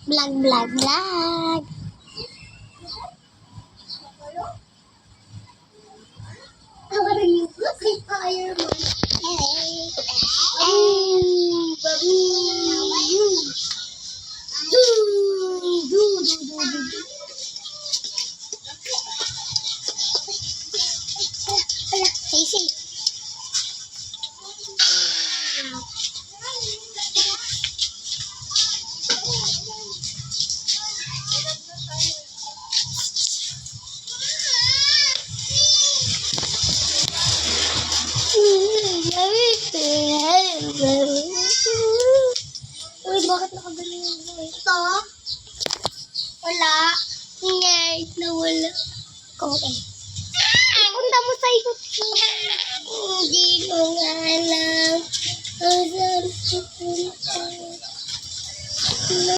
Vlog, vlog, vlog. How are you? Look at fireman. Hey. Casey. Uy, bakit nakaganyan yung voice? Ito? Wala. Ngay, nawala. Okay. Punta mo sa ikot ko. Hindi ko nga alam. Ang sarap ko punta.